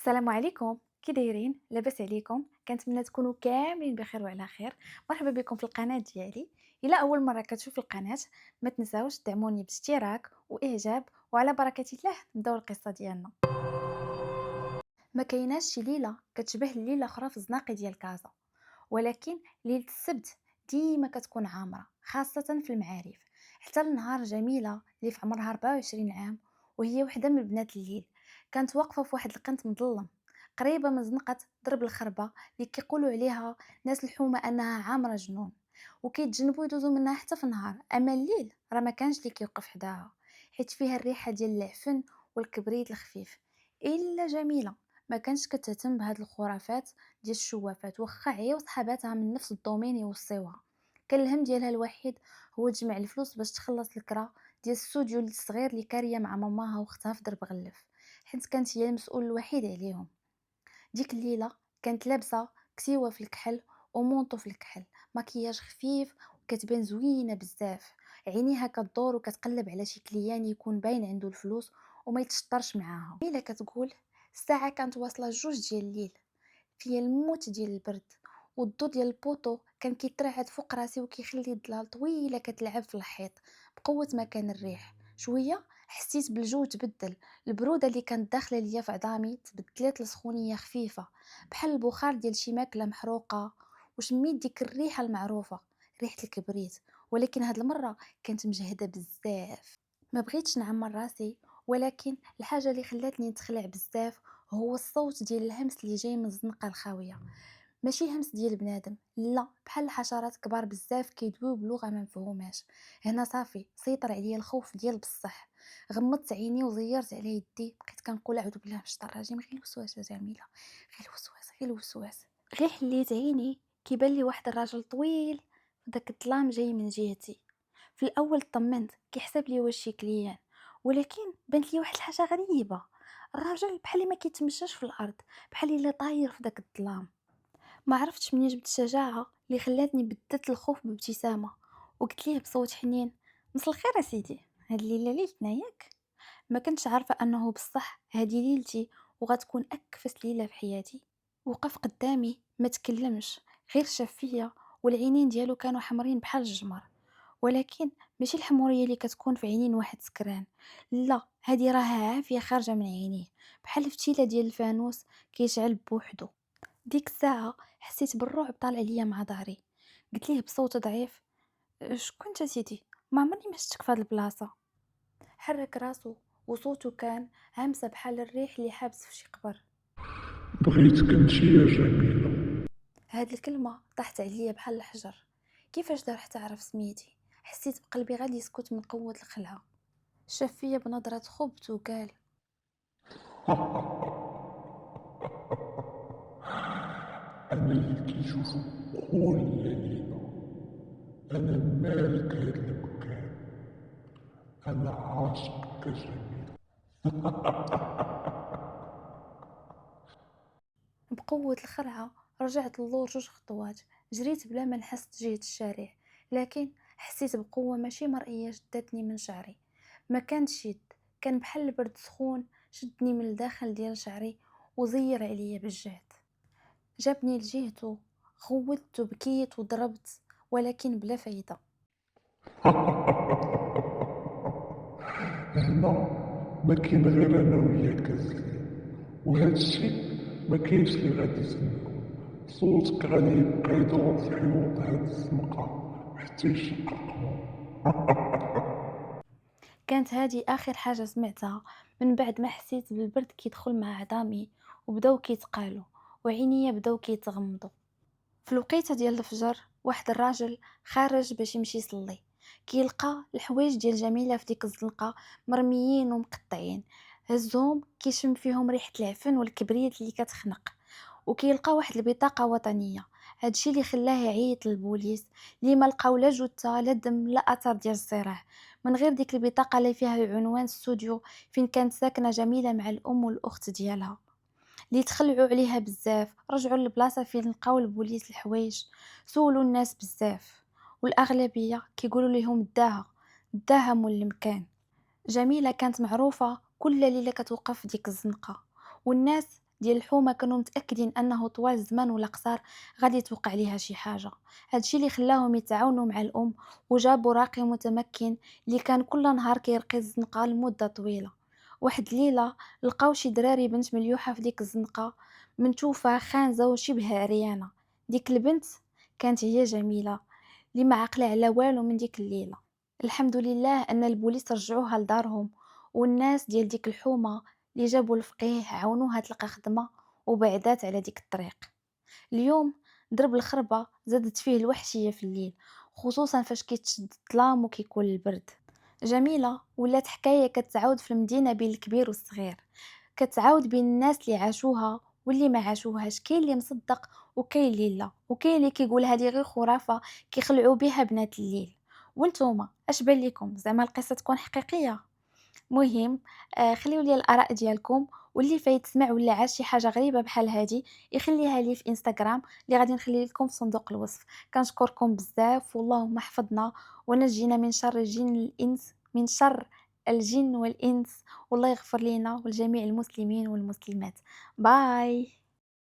السلام عليكم، كي دايرين؟ لاباس عليكم؟ كنتمنى تكونوا كاملين بخير وعلى خير. مرحبا بكم في القناه ديالي. الا اول مره كتشوف القناه ما تنساوش تدعموني باشتراك واعجاب، وعلى بركه الله نبداو القصه ديالنا. ما كايناش شي ليله كتشبه الليله الاخرى في الزناقي ديال كازا، ولكن ليله السبت ديما كتكون عامره، خاصه في المعارف. حتى النهار جميله اللي في عمرها 24 عام، وهي وحده من بنات الليل، كانت واقفه في واحد القنت مظلم قريبه من زنقه درب الخربه اللي كيقولوا عليها ناس الحومه انها عامره جنون، وكيتجنبوا يدوزوا منها حتى في النهار. اما الليل راه ما كانش اللي كيوقف حداها، حيت فيها الريحه ديال العفن والكبريت الخفيف. الا جميله ما كانش كتهتم بهاد الخرافات ديال الشوافات، واخا عياو صحاباتها من نفس الدومين يوصيوها. كان الهم ديالها الوحيد هو تجمع الفلوس باش تخلص الكرا ديال الاستوديو الصغير اللي كاريه مع ماماها واختها في درب غلف، حيت كانت هي المسؤول الوحيد عليهم. ديك الليله كانت لابسه كسيوه في الكحل ومونطو في الكحل، مكياج خفيف، وكتبان زوينه بزاف. عينيها كتدور وكتقلب على شي كليان يكون باين عنده الفلوس وما يتشطرش معاها. ميلا كتقول الساعه كانت واصله جوج ديال الليل، فيا الموت ديال البرد، والضو ديال البوطو كان كيترعد فوق راسي وكيخلي الظلال طويله كتلعب في الحيط بقوه ما كان الريح. شويه حسيت بالجو تبدل، البروده اللي كانت داخله ليا في عظامي تبدلت لسخونيه خفيفه بحال البخار ديال شي ماكله محروقه. وشميت ديك الريحه المعروفه، ريحه الكبريت، ولكن هاد المره كانت مجهده بزاف. ما بغيتش نعمر راسي، ولكن الحاجه اللي خلاتني نتخلع بزاف هو الصوت ديال الهمس اللي جاي من الزنقه الخاويه. ماشي همس ديال بنادم، لا، بحال الحشرات كبار بزاف كيدويو بلغه ما مفهوماش. هنا صافي سيطر عليا الخوف ديال بصح. غمضت عيني وزيرت على يدي، بقيت كنقول اعوذ بالله من الشيطان الرجيم، غير الوسواس يا جميله، غير الوسواس، غير الوسواس. غير حليت عيني كيبان لي واحد الراجل طويل في داك الظلام جاي من جهتي. في الاول طمنت كيحسب لي واش شي كليان، ولكن بانت لي واحد الحاجه غريبه. الراجل بحال ما كيتمشاش في الارض، بحال الا طاير في داك الظلام. ما عرفتش منين جبت الشجاعه اللي خلاتني بدلت الخوف بابتسامه، وقلت ليه بصوت حنين: مسا الخير يا سيدي، هاد الليله ليلتنا ياك؟ ما كنتش عارفه انه بصح هادي ليلتي، وغتكون اكفس ليله في حياتي. وقف قدامي ما تكلمش، غير شاف فيا، والعينين ديالو كانوا حمرين بحال الجمر. ولكن ماشي الحموريه اللي كتكون في عينين واحد سكران، لا، هادي راها عافيه خارجه من عينيه، بحال الفتيله ديال الفانوس كيشعل بوحدو. ديك الساعه حسيت بالرعب طالع ليا مع ظهري. قلت ليه بصوت ضعيف: شكون انت سيدي؟ ما عمرني ما شفتك في هاد البلاصه. حرك راسو، وصوته كان همسه بحال الريح اللي حابس في شي قبر. بغيتك انتي يا جميلة. هاد الكلمه طاحت عليا بحال الحجر. كيفاش دار حتى عرف سميتي؟ حسيت بقلبي غادي يسكت من قوه الخلعه. شاف فيا بنظره خبت وقال: أنا اللي كيشوفك كل ليلة، أنا مالك هاد المكان، أنا عاشقك يا جميلة. بقوة الخرعة رجعت للور جوج خطوات، جريت بلا ما نحس جهة الشارع، لكن حسيت بقوة ماشي مرئية شدتني من شعري. ما كانت يد، كان بحال البرد سخون شدني من الداخل ديال شعري وزير عليا بالجهد. جابني لجهته، خوت وبكيت وضربت، ولكن بلا فايدة. هنا ما كاين غير أنا وياك أزلي، وهاد الشي ما كاينش اللي غادي يسمعو. صوتك غادي يبقى يدور في حيوط هاد الزنقة حتى يشققهم. كانت هذه آخر حاجة سمعتها من بعد ما حسيت بالبرد كيدخل مع عظامي، وبداو كيتقالوا، وعينيا بداو كيتغمضوا. في الوقيته ديال الفجر واحد الراجل خارج باش يمشي يصلي، كيلقى الحوايج ديال جميله في ديك الزنقه مرميين ومقطعين. هزهم كيشم فيهم ريحه العفن والكبريت اللي كتخنق، وكيلقى واحد البطاقه وطنيه. هادشي اللي خلاه يعيط للبوليس، اللي ما لقاو لا جثه لا دم لا اثر ديال الصراع، من غير ديك البطاقه اللي فيها عنوان الاستوديو فين كانت ساكنه جميله مع الام والاخت ديالها، اللي تخلعوا عليها بزاف. رجعوا للبلاصه فين لقاو البوليس الحوايج، سولوا الناس بزاف، والاغلبيه كيقولوا لهم داها مول المكان. جميله كانت معروفه كل ليله كتوقف في ديك الزنقه، والناس ديال الحومة كانوا متأكدين أنه طوال الزمن ولا قصار غادي توقع ليها شي حاجة. هادشي اللي خلاهم يتعاونوا مع الأم وجابوا راقي متمكن اللي كان كل نهار كيرقي الزنقة لمدة طويلة. واحد الليلة لقاو شي دراري بنت مليوحة في ديك الزنقة، منتوفة خانزة وشبه عريانة. ديك البنت كانت هي جميلة اللي ما عقلة على والو من ديك الليلة. الحمد لله أن البوليس رجعوها لدارهم، والناس ديال ديك الحومة اللي جابوا الفقيه عاونوها تلقى خدمة وبعدات على ديك الطريق. اليوم درب الخربة زادت فيه الوحشية في الليل، خصوصا فاش كيتشد الظلام وكيكون البرد. جميلة ولات حكاية كتعاود في المدينة بين الكبير والصغير، كتعاود بين الناس اللي عاشوها واللي ما عاشوهاش، كاين اللي مصدق وكاين اللي لا، وكاين اللي كيقول هذه غير خرافة كيخلعوا بها بنات الليل. وانتوما اش بان ليكم؟ زعما القصة تكون حقيقية؟ مهم خليو لي الآراء ديالكم، واللي فايت سمع ولا عاش شي حاجة غريبة بحال هادي يخليها لي في انستغرام اللي غادي نخليه لكم في صندوق الوصف. كنشكركم بزاف واللهم احفظنا ونجينا من شر الجن الإنس من شر الجن والإنس، والله يغفر لينا ولجميع المسلمين والمسلمات. باي.